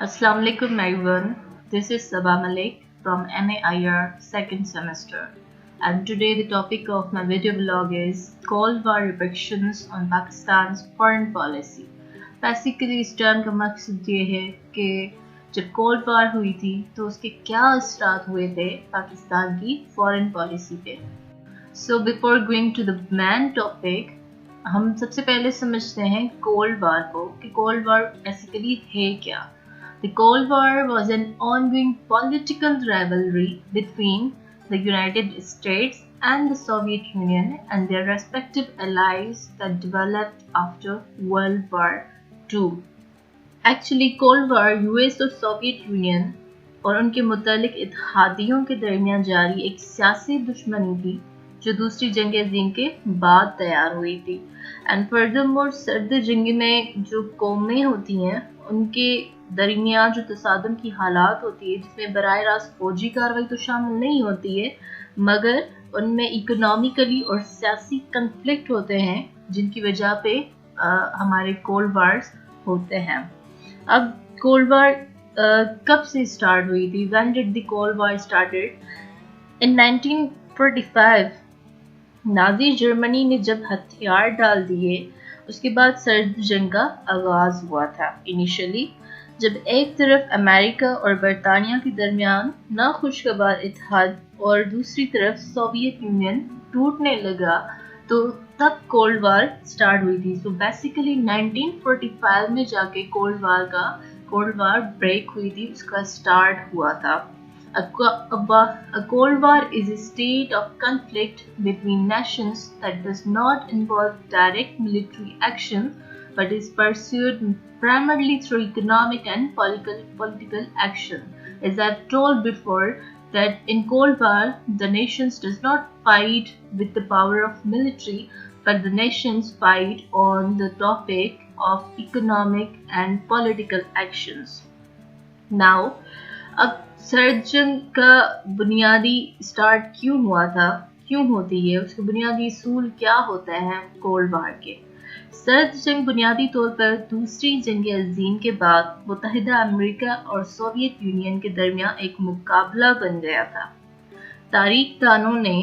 Assalamu alaikum everyone. This is Sabah Malik from MAIR second semester, and today the topic of my video blog is Cold War repercussions on Pakistan's foreign policy. Basically इस term का मकसद ये है कि जब cold war हुई थी तो उसके क्या असरात हुए थे पाकिस्तान की फॉरेन पॉलिसी पे. So before going to the main topic, हम सबसे पहले समझते हैं कोल्ड वार को कि कोल्ड वार बेसिकली है क्या. The Cold War was an ongoing political rivalry between the United States and the Soviet Union and their respective allies that developed after World War II. Actually, Cold War US और Soviet union और उनके मुतालिक इत्तेहादियों के दरमियान जारी एक सियासी दुश्मनी थी जो दूसरी जंग अज़ीम के बाद तैयार हुई थी. एंड फर्दरमोर सर्द जंग में जो कौमें होती हैं उनके दरमियान जो तसादम की हालात होती है जिसमें बराह रास्त फौजी कार्रवाई तो शामिल नहीं होती है मगर उनमें इकोनॉमिकली और सियासी कन्फ्लिक्ट होते हैं जिनकी वजह पे हमारे कोल्ड वार्स होते हैं. अब कोल्ड वार कब से स्टार्ट हुई थी? When did the Cold War started? In 1945 Nazi Germany ने जब हथियार डाल दिए उसके बाद सर्द जंग का आगाज हुआ था. इनिशियली जब एक तरफ अमेरिका और बरतानिया के दरमियान नाखुशगवार इत्तेहाद और दूसरी तरफ सोवियत यूनियन टूटने लगा तो तब कोल्ड वार स्टार्ट हुई थी. सो बेसिकली 1945 में जाके कोल्ड वार ब्रेक हुई थी, उसका स्टार्ट हुआ था. A Cold War is a state of conflict between nations that does not involve direct military action but is pursued primarily through economic and political action. As I've told before, that in Cold War, the nations does not fight with the power of military, but the nations fight on the topic of economic and political actions. Now, अब सर्द जंग का बुनियादी start क्यों हुआ था, क्यों होती है, उसके बुनियादी असूल क्या होते हैं कोल्ड वार के. सर्द जंग बुनियादी तौर पर दूसरी जंग अज़ीम के बाद मुत्तहिदा अमेरिका और सोवियत यूनियन के दरमियान एक मुकाबला बन गया था. तारीख दानों ने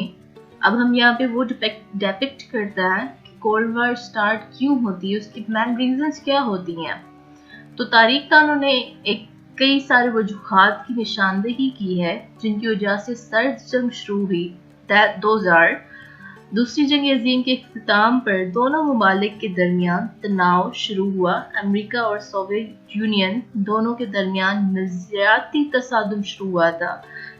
अब हम यहाँ पे वो डिपिक्ट करता है कि कोल्ड वार स्टार्ट क्यों होती है, उसकी मेन रीजंस क्या होती हैं. तो तारीख दानों ने एक कई सारे वजूहात की निशानदेही की है जिनकी वजह से सर्द जंग शुरू हुई. 2000 दूसरी जंग अज़ीम के इख्तिताम पर दोनों ममालिक के दरमियान तनाव शुरू हुआ. अमेरिका और सोवियत यूनियन दोनों के दरमियान नज़रियाती तसादुम शुरू हुआ था.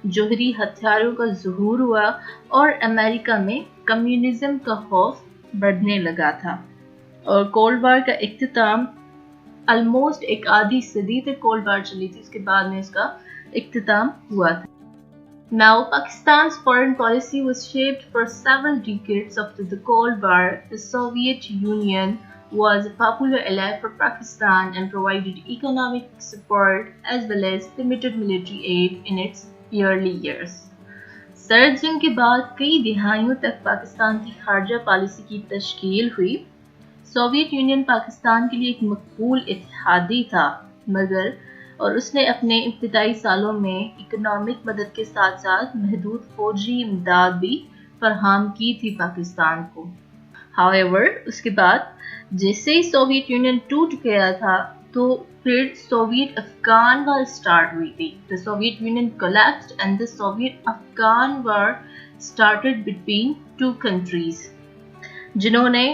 जोहरी हथियारों का ज़ुहूर हुआ और अमेरिका में कम्युनिज्म का खौफ बढ़ने लगा था. और कोल्ड वार का इख्तिताम ऑलमोस्ट एक आधी सदी तक कोल्ड वार चली थी, उसके बाद में इसका इख्तिताम हुआ था. Now, Pakistan's foreign policy was shaped for several decades after the Cold War. The Soviet Union was a popular ally for Pakistan and provided economic support as well as limited military aid in its early years. सर्द जंग के बाद कई दिहाइयों तक पाकिस्तान की खारजा policy की तश्कील हुई. Soviet union Pakistan के लिए एक मकबूल इत्तेहादी था मगर और उसने अपने इब्तिदाई सालों में इकोनॉमिक मदद के साथ साथ महदूद फौजी इमदाद भी फराहम की थी पाकिस्तान को. हाउएवर उसके बाद जैसे ही सोवियत यूनियन टूट गया था तो फिर सोवियत अफगान वार स्टार्ट हुई थी. The Soviet union collapsed and the Soviet Afghan war started between two countries जिन्होंने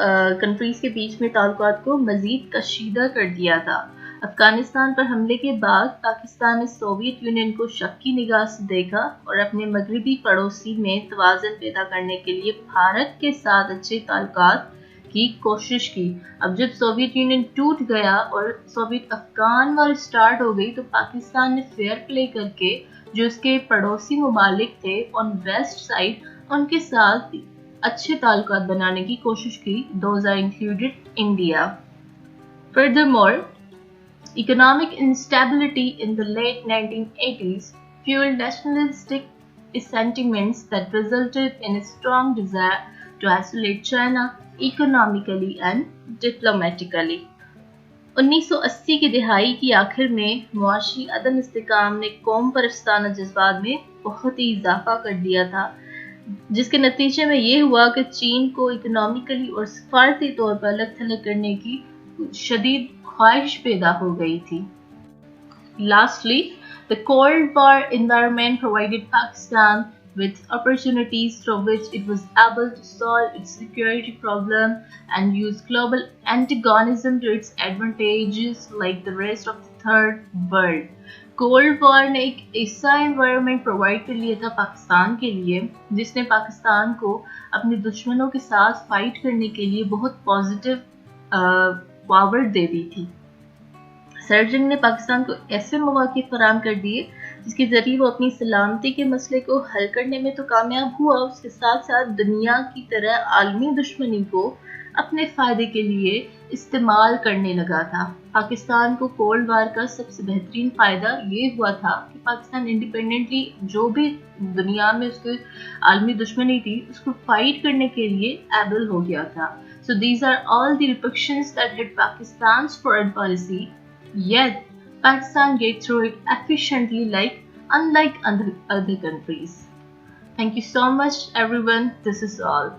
कंट्रीज के बीच में ताल्लुकात को मजीद कशीदा कर दिया था. अफगानिस्तान पर हमले के बाद पाकिस्तान ने सोवियत यूनियन को शक की निगाह से देखा और अपने मगरबी पड़ोसी में तवाज़ुन पैदा करने के लिए भारत के साथ अच्छे ताल्लुकात की कोशिश की. अब जब सोवियत यूनियन टूट गया और सोवियत अफगान वार स्टार्ट हो गई तो पाकिस्तान ने फेयर प्ले करके जो उसके पड़ोसी ममालिक थे ऑन वेस्ट साइड उनके साथ अच्छे ताल्लुकात बनाने की कोशिश की. Those are included India. Furthermore, economic instability in the late 1980s fueled nationalistic sentiments that resulted in a strong desire to isolate China economically and diplomatically. 1980 की दिहाई की आखिर में मुआशी अदम इस्तेकाम ने कौम परस्ताना जज्बात में बहुत ही इजाफा कर दिया था, जिसके नतीजे में ये हुआ कि चीन को इकोनॉमिकली और सफारती तौर पर अलग थलग करने की शदीद ख्वाहिश पैदा हो गई थी। Lastly, the Cold War environment provided Pakistan with opportunities through which it was able to solve its security problem and use global antagonism to its advantages like the rest of the third world. Cold war ने एक ऐसा environment provide कर लिया था पाकिस्तान के लिए, जिसने पाकिस्तान को अपने दुश्मनों के साथ फाइट करने के लिए बहुत पॉजिटिव पावर दे दी थी। सर्जन ने पाकिस्तान को ऐसे मौके फराम कर दिए जिसके जरिए वो अपनी सलामती के मसले को हल करने में तो कामयाब हुआ, उसके साथ साथ दुनिया की तरह आलमी दुश्मनी को अपने फ़ायदे के लिए इस्तेमाल करने लगा था। पाकिस्तान को कोल्ड वार का सबसे बेहतरीन फ़ायदा ये हुआ था कि पाकिस्तान इंडिपेंडेंटली जो भी दुनिया में उसके आलमी दुश्मनी थी उसको फाइट करने के लिए एबल हो गया था। So these are all the repercussions that hit Pakistan's foreign policy. Yet, Pakistan get through it efficiently unlike other countries. Thank you so much everyone. This is all.